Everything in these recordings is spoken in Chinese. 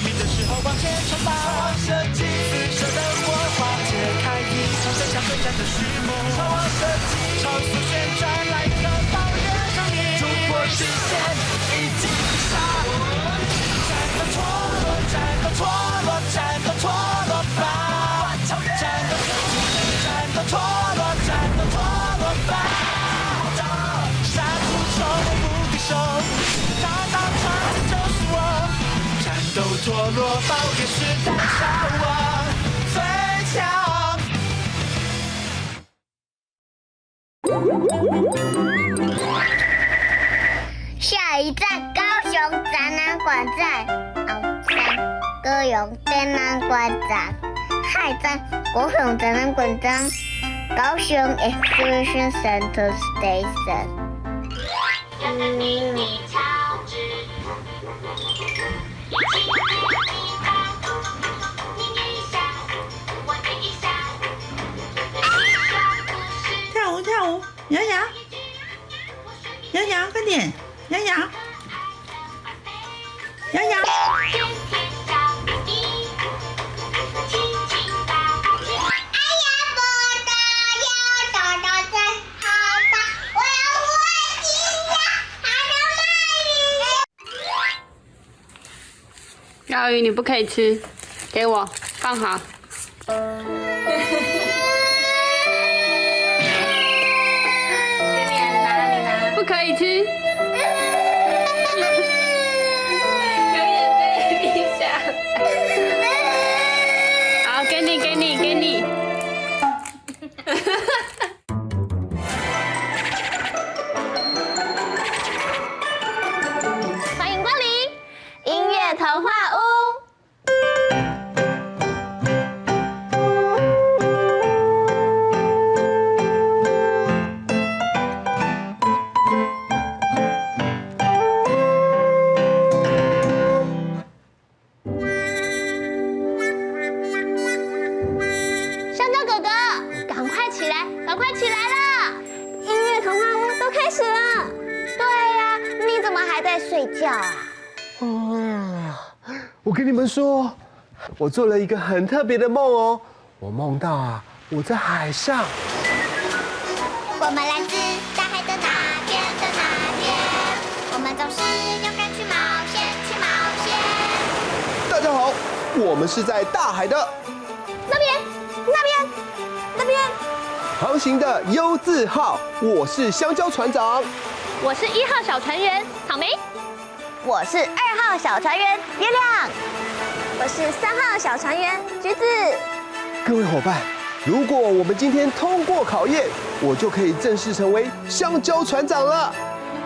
命的时候往前冲吧。超王设计，四射的火花解开一场真想对战的序幕。超王设计，超速旋转来个爆裂声音，突破极限，一击必杀。战斗陀螺，战斗陀螺，战斗陀螺吧！战斗陀螺，战斗陀螺吧！杀出重围无敌手，大大船就是我。战斗陀螺，爆裂时代小王最强。下一站高雄展览馆站，3高雄展览馆站，下一站高雄展览馆站，高雄 Exhibition Center Station。有个秘密乔治，一起给你吧，你念一下，我念一下，你说故事。跳舞跳舞，洋洋，洋洋，快点，洋洋，洋洋。天天小弟，亲亲抱抱。哎呀，不得要找到最好的，我要我今天还能卖你。钓鱼你不可以吃，给我放好。不可以吃。有眼泪滴下来。好，给你，给你，给你。欢迎光临音乐童话屋。香蕉哥哥，赶快起来，赶快起来了！音乐童话屋都开始了。对呀，你怎么还在睡觉啊？我跟你们说，我做了一个很特别的梦哦。我梦到啊，我在海上。我们来自大海的那边的那边，我们总是勇敢去冒险，去冒险。大家好，我们是在大海的那边，那边，那边。航行的 U 字号，我是香蕉船长。我是1号小船员草莓，我是2号小船员月亮，我是3号小船员橘子。各位伙伴，如果我们今天通过考验，我就可以正式成为香蕉船长了。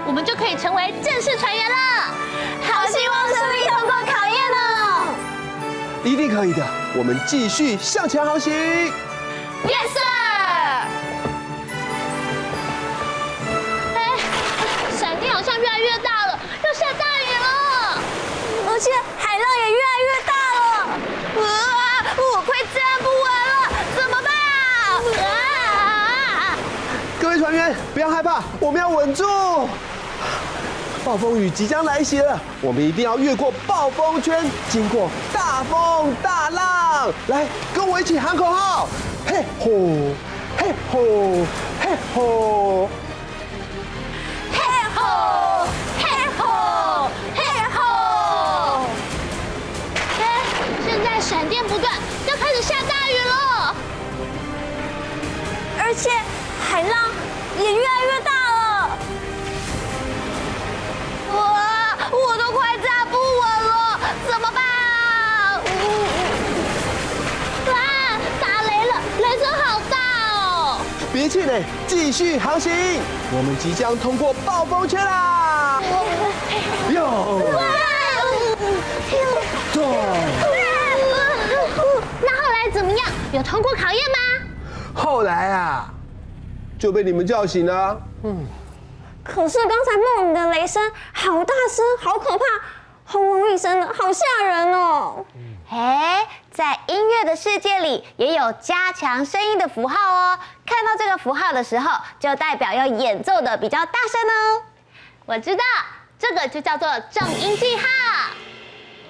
我们就可以成为正式船员了。好希望顺利通过考验哦！一定可以的，我们继续向前航行。Yes sir。闪电好像越来越大了，要下大雨了，而且海浪也越来越大了。我快站不稳了，怎么办啊？各位船员，不要害怕，我们要稳住。暴风雨即将来袭了，我们一定要越过暴风圈，经过大风大浪。来，跟我一起喊口号：嘿吼，嘿吼，嘿吼。嘿吼，嘿吼，嘿吼！现在闪电不断，要开始下大雨了，而且海浪也越来越大了。我都快站不稳了，怎么办啊？打雷了，雷声好大哦！别气馁，继续航行，我们即将通过暴风圈啦！哟，对。那后来怎么样？有通过考验吗？后来啊，就被你们叫醒了。可是刚才梦里的雷声好大声，好可怕，轰隆一声的，好吓人哦。在音乐的世界里也有加强声音的符号哦。看到这个符号的时候，就代表要演奏的比较大声哦。我知道，这个就叫做重音记号。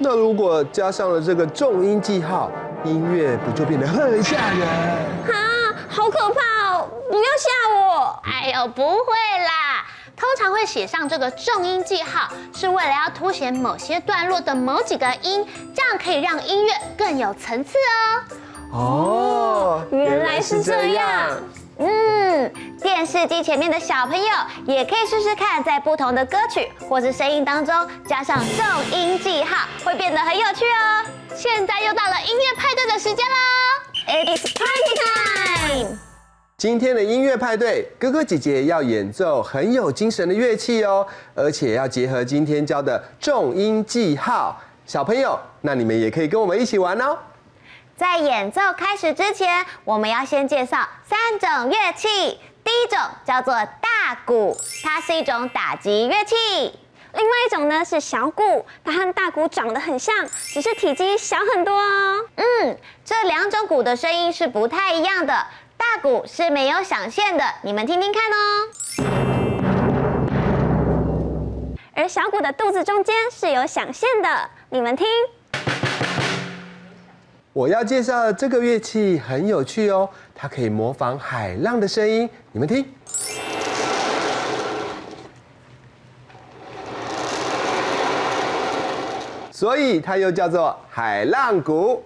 那如果加上了这个重音记号，音乐不就变得很吓人？啊，好可怕哦！不要吓我！哎呦，不会啦。通常会写上这个重音记号，是为了要凸显某些段落的某几个音，这样可以让音乐更有层次哦。哦，原来是这样。电视机前面的小朋友也可以试试看，在不同的歌曲或是声音当中加上重音记号，会变得很有趣哦。现在又到了音乐派对的时间喽 ，It is party time！今天的音乐派对，哥哥姐姐要演奏很有精神的乐器哦，而且要结合今天教的重音记号。小朋友，那你们也可以跟我们一起玩哦。在演奏开始之前，我们要先介绍3种乐器。第一种叫做大鼓，它是一种打击乐器。另外一种呢是小鼓，它和大鼓长得很像，只是体积小很多哦。这2种鼓的声音是不太一样的。大鼓是没有响线的，你们听听看哦。而小鼓的肚子中间是有响线的，你们听。我要介绍的这个乐器很有趣哦，它可以模仿海浪的声音，你们听。所以它又叫做海浪鼓。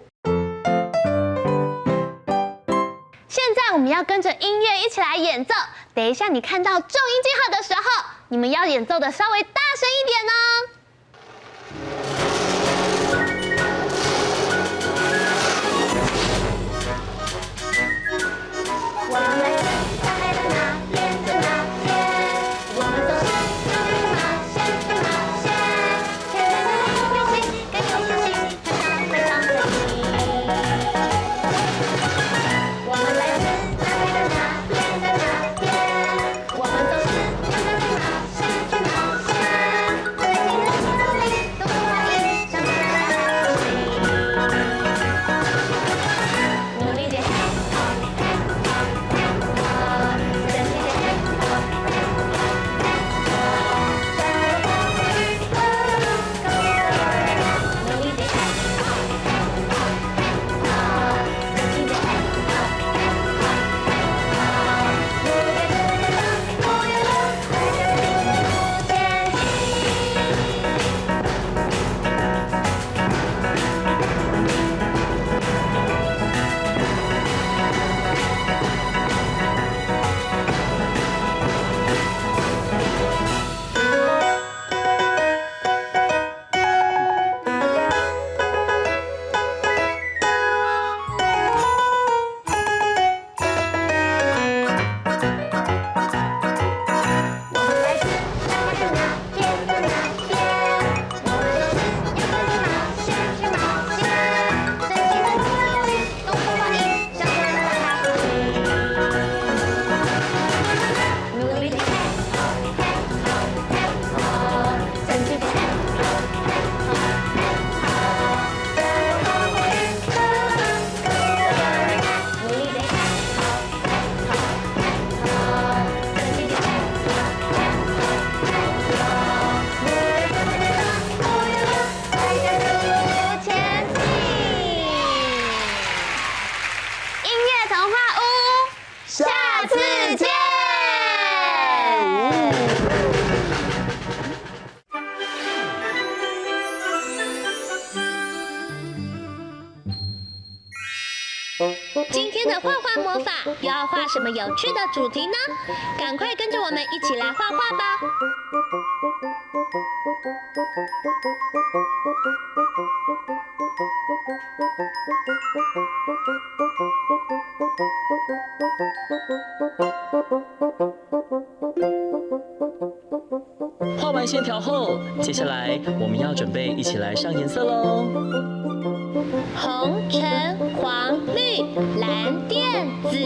现在我们要跟着音乐一起来演奏。等一下你看到重音记号的时候，你们要演奏的稍微大声一点哦。我们来自大海的那边的那边，我们都是冒险的冒险，天空的飞行，更有自信，非常的新。我们来自大海的那边的那边，我们都是冒险去冒险，在你的心里都不怀疑，想不到的事情，努力点。今天的画画魔法又要画什么有趣的主题呢？赶快跟着我们一起来画画吧！画完线条后，接下来我们要准备一起来上颜色喽。红、橙、黄、绿、蓝、靛、紫，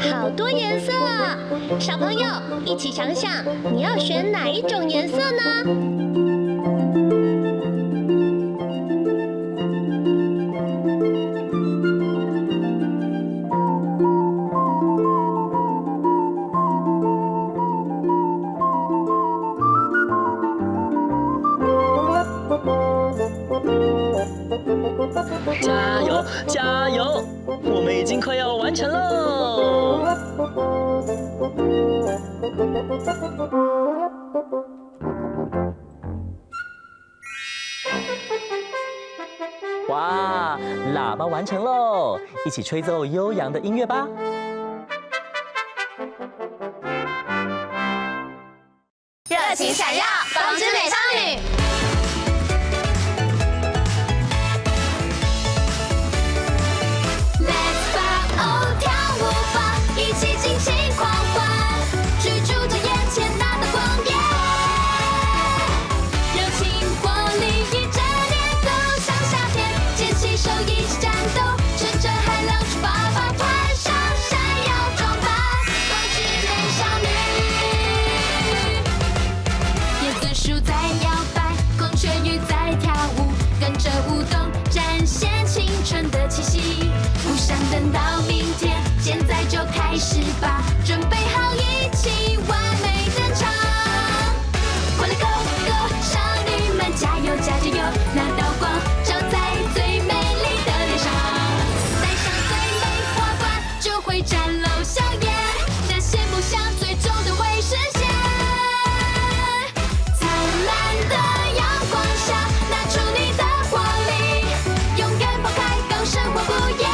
好多颜色啊！小朋友一起想想，你要选哪一种颜色呢？加油，加油！我们已经快要完成喽。哇，喇叭完成喽！一起吹奏悠扬的音乐吧。热情闪耀，风之美少女。Let's 把哦跳舞吧，一起尽情狂欢，追逐着眼前那道光焰。热情活力一整年都像夏天，牵起手一起战斗，趁着海浪出发吧，穿上闪耀装扮，光之美少女。叶子树在摇摆，孔雀鱼在跳舞，跟着舞动，展现青春的气息。不想等到明天，现在就开始吧，准备好一起完美登场。快乐 Go Go， 少女们加油加油，那道光照在最美丽的脸上，戴上最美花冠，就会展露笑颜，那些梦想最终都会实现。灿烂的阳光下，拿出你的活力，勇敢放开，高生活不厌。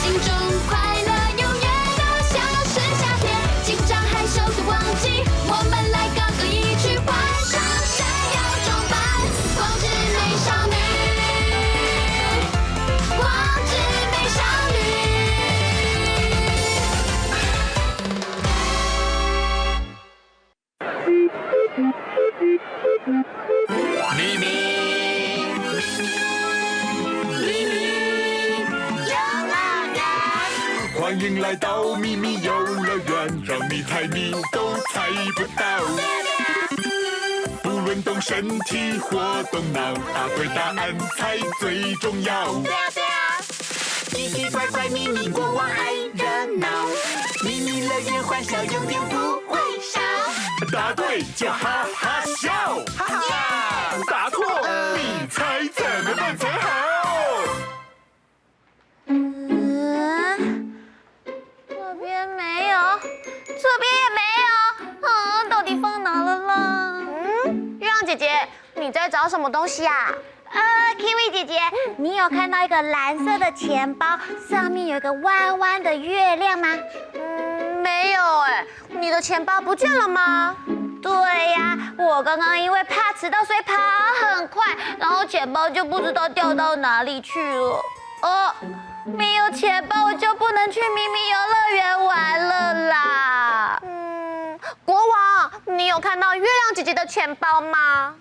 心中快乐永远都像是夏天，紧张害羞都忘记，我们来高歌一曲，换上闪耀装扮，光之美少女，光之美少女。咪咪，咪咪，游乐园，欢迎来到咪咪游乐园，让你猜谜都猜不到。不论动身体或动脑，答对答案才最重要。对啊对啊，奇奇怪怪咪咪国王爱热闹，咪咪乐园欢笑永远不会少。答对就哈哈笑，哈哈！答错，你猜怎么办才好？这边没有，这边也没有，啊，到底放哪了啦？月亮姐姐，你在找什么东西啊？Kiwi 姐姐，你有看到一个蓝色的钱包，上面有一个弯弯的月亮吗？没有哎，你的钱包不见了吗？对呀，我刚刚因为怕迟到，所以跑很快，然后钱包就不知道掉到哪里去了。没有钱包我就不能去咪咪游乐园玩了啦。国王，你有看到月亮姐姐的钱包吗？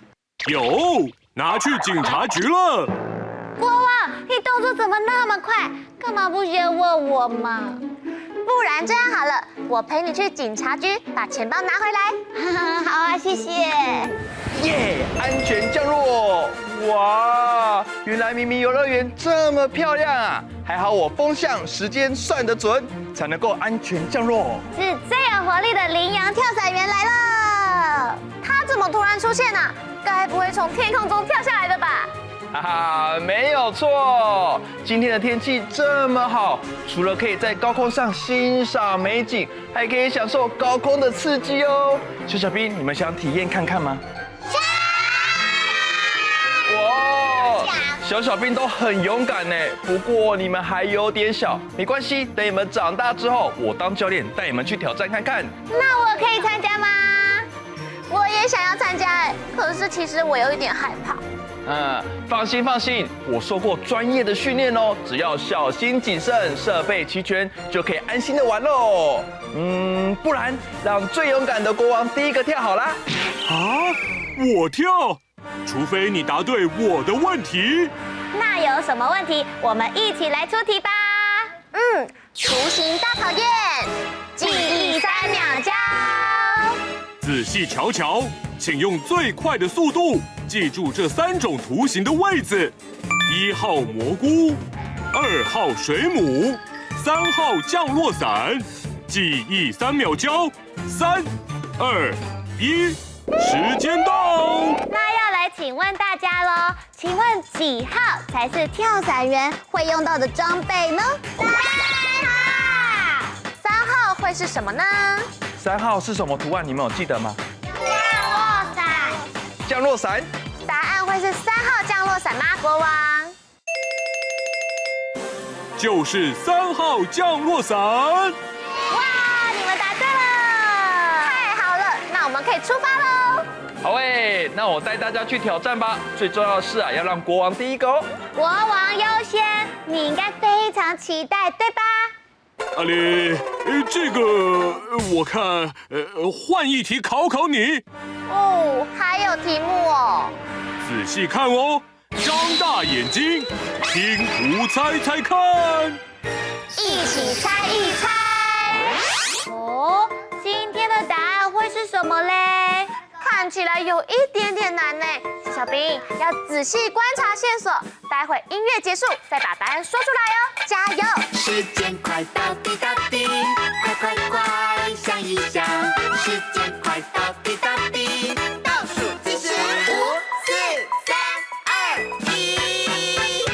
有，拿去警察局了。国王，你动作怎么那么快？干嘛不先问我嘛？不然这样好了，我陪你去警察局把钱包拿回来。好啊，谢谢。耶！安全降落！哇，原来咪咪游乐园这么漂亮啊！还好我风向时间算得准，才能够安全降落。是最有活力的羚羊跳伞员来了，他怎么突然出现啊？该不会从天空中跳下来的吧？哈哈，没有错。今天的天气这么好，除了可以在高空上欣赏美景，还可以享受高空的刺激哦。小兵，你们想体验看看吗？哇，小兵都很勇敢呢。不过你们还有点小，没关系，等你们长大之后，我当教练带你们去挑战看看。那我可以参加吗？我也想要参加哎，可是其实我有一点害怕。放心，我受过专业的训练哦，只要小心谨慎，设备齐全，就可以安心的玩喽。不然让最勇敢的国王第一个跳好啦。啊，我跳，除非你答对我的问题。那有什么问题？我们一起来出题吧。雏形大考验，记忆3秒教。仔细瞧瞧，请用最快的速度记住这3种图形的位置：1号蘑菇，2号水母，3号降落伞。记忆3秒教，3、2、1，时间到。那要来请问大家喽，请问几号才是跳伞员会用到的装备呢？3号。3号会是什么呢3号是什么图案？你们有记得吗？降落伞。降落伞。答案会是3号降落伞吗？国王。就是3号降落伞。哇，你们答对了！太好了，那我们可以出发喽。好诶，那我带大家去挑战吧。最重要的是啊，要让国王第一个哦。国王优先，你应该非常期待，对吧？阿里，这个我看，换一题考考你。哦，还有题目哦。仔细看哦，张大眼睛，听图猜猜看。一起猜一猜。哦，今天的答案会是什么嘞？看起来有一点点难呢。小兵要仔细观察线索，待会音乐结束再把答案说出来哦，加油！时间快到滴答滴，快快快想一想，时间快到滴答滴，倒数计时5、4、3、2、1。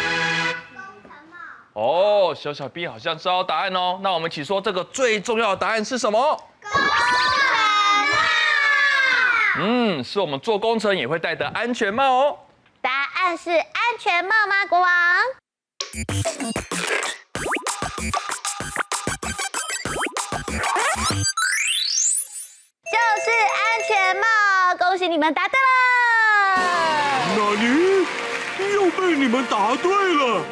哦，小兵好像知道答案哦。那我们一起说这个最重要的答案是什么？是我们做工程也会戴的安全帽哦。答案是安全帽吗，国王？就是安全帽，恭喜你们答对了。纳尼？又被你们答对了。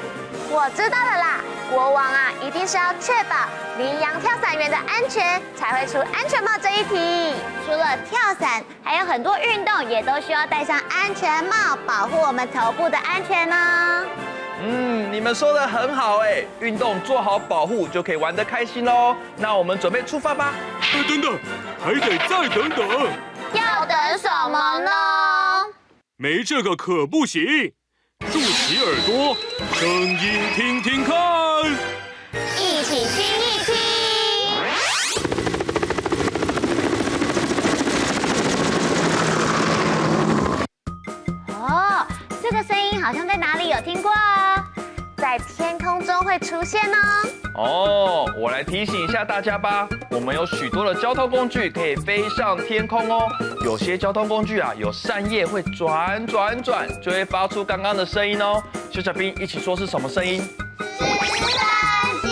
我知道了啦，国王啊，一定是要确保羚羊跳伞员的安全，才会出安全帽这一题。除了跳伞，还有很多运动也都需要戴上安全帽，保护我们头部的安全呢。你们说的很好哎，运动做好保护就可以玩得开心喽。那我们准备出发吧。等等，还得再等等。要等什么呢？没这个可不行。竖起耳朵，声音听听看，一起听一听。哦，这个声音好像在哪里有听过哦，在天空中会出现哦。哦，我来提醒一下大家吧，我们有许多的交通工具可以飞上天空哦。有些交通工具啊，有扇叶会转，就会发出刚刚的声音哦。小兵一起说是什么声音？直升机。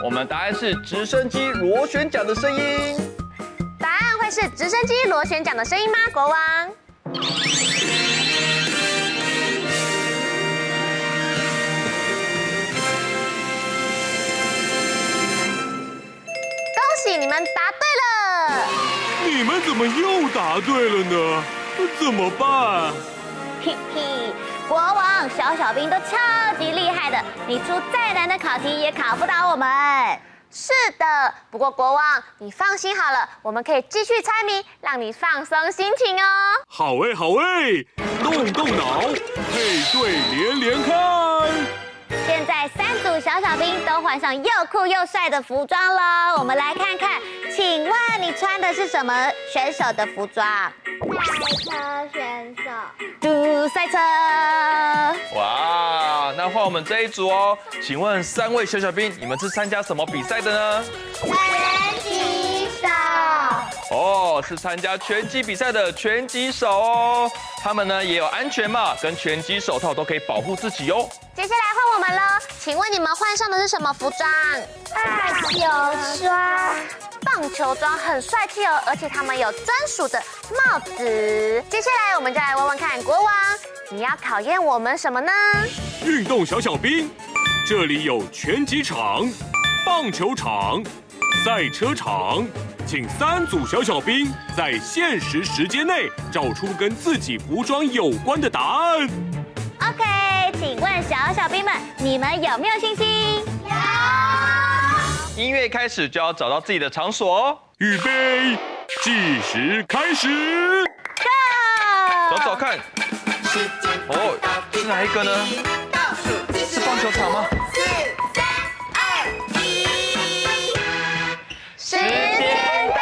我们答案是直升机螺旋桨的声音。答案会是直升机螺旋桨的声音吗，国王？恭喜你们答对了！你们怎么又答对了呢？怎么办？嘿嘿，国王、小兵都超级厉害的，你出再难的考题也考不倒我们。是的，不过国王，你放心好了，我们可以继续猜谜，让你放松心情哦。好哎，动动脑，配对连看。现在3组小兵都换上又酷又帅的服装喽，我们来看看，请问你穿的是什么选手的服装？赛车选手。嘟赛车。哇，那换我们这一组哦。请问3位小兵，你们是参加什么比赛的呢？拳击手。哦，是参加拳击比赛的拳击手哦。他们呢也有安全帽跟拳击手套，都可以保护自己哦。接下来换我们了，请问你们换上的是什么服装？棒球装。棒球装很帅气哦，而且他们有专属的帽子。接下来我们就来问问看，国王，你要考验我们什么呢？运动小兵，这里有拳击场、棒球场、赛车场，请3组小兵在限时时间内找出跟自己服装有关的答案。OK， 请问小兵们，你们有没有信心？有。音乐开始就要找到自己的场所哦。预备，计时开始。Go！ 找看。哦，是哪一个呢？是棒球场吗4、3、2、1。时间到！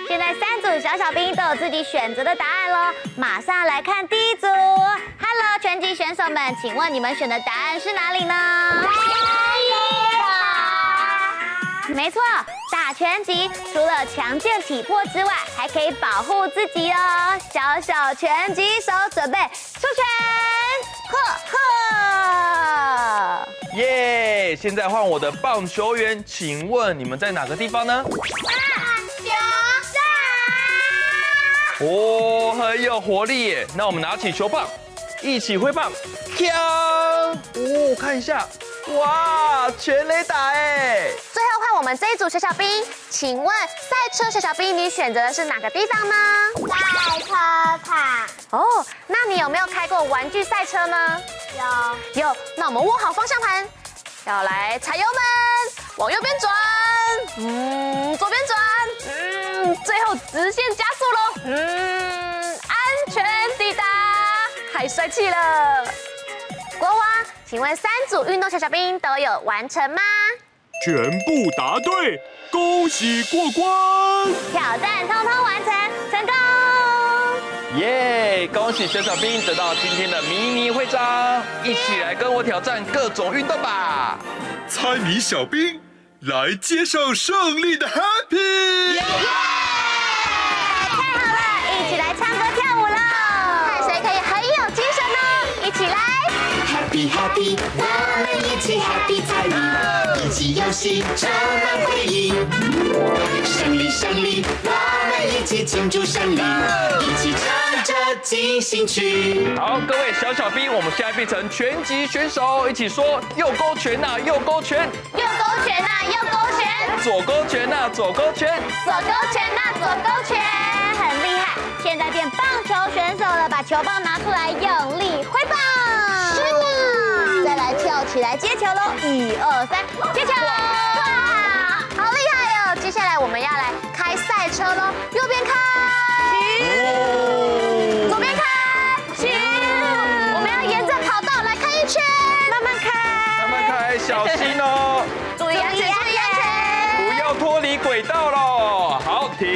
现在3组小兵都有自自己选择的答案喽。马上来看第一组 ，Hello， 拳击选手们，请问你们选的答案是哪里呢？没错，打拳击除了强健体魄之外，还可以保护自己哦。小小拳击手准备出拳，呵呵。耶！现在换我的棒球员，请问你们在哪个地方呢？棒球场。哦，很有活力耶！那我们拿起球棒，一起挥棒，锵！哦，看一下，哇，全垒打哎！最后换我们这一组小小兵，请问赛车小小兵，你选择的是哪个地方呢？赛车场。哦，那你有没有开过玩具赛车呢？有。那我们握好方向盘，要来踩油门，往右边转，左边转，最后直线加速喽，安全抵达，太帅气了！国王，请问3组运动小小兵都有完成吗？全部答对，恭喜过关！挑战通通完成，成功！耶！恭喜小小兵得到今天的迷你徽章，一起来跟我挑战各种运动吧！猜谜小兵来接受胜利的 Happy！ 太好了，一起来唱歌跳舞喽！看谁可以很有精神呢？一起来 Happy Happy， 我们一起 Happy 猜谜，一起游戏充满回忆。胜利胜利，我们一起庆祝胜利，一起唱着进行曲。好，各位小小兵，我们现在变成拳击选手，一起说右勾拳呐，右勾拳；右勾拳呐，右勾拳；左勾拳呐，左勾拳；左勾拳呐，左勾拳，很厉害！现在变棒球选手了，把球棒拿出来，用力挥棒。是的，再来跳起来接球喽！1、2、3，接球！哇，好厉害哦！接下来我们要来开赛车喽，右边开，左边开，行！我们要沿着跑道来开一圈，慢慢开，慢慢开，小心哦，注意安全，注意安全，不要脱离轨道喽。好，停。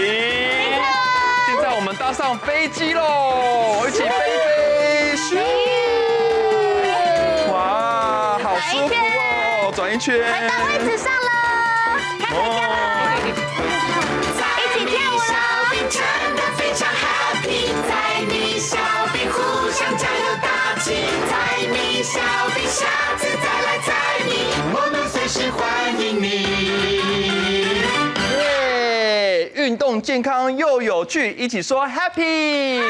现在我们搭上飞机喽，一起飞飞，咻！哇，好舒服哦，转一圈，回到位置上了，开始跳了，一起跳舞了。真的非常 happy， 猜谜小兵互相加油打气，猜谜小兵下次再来猜谜，我们随时欢迎你。耶！运动健康又有趣，一起说 happy。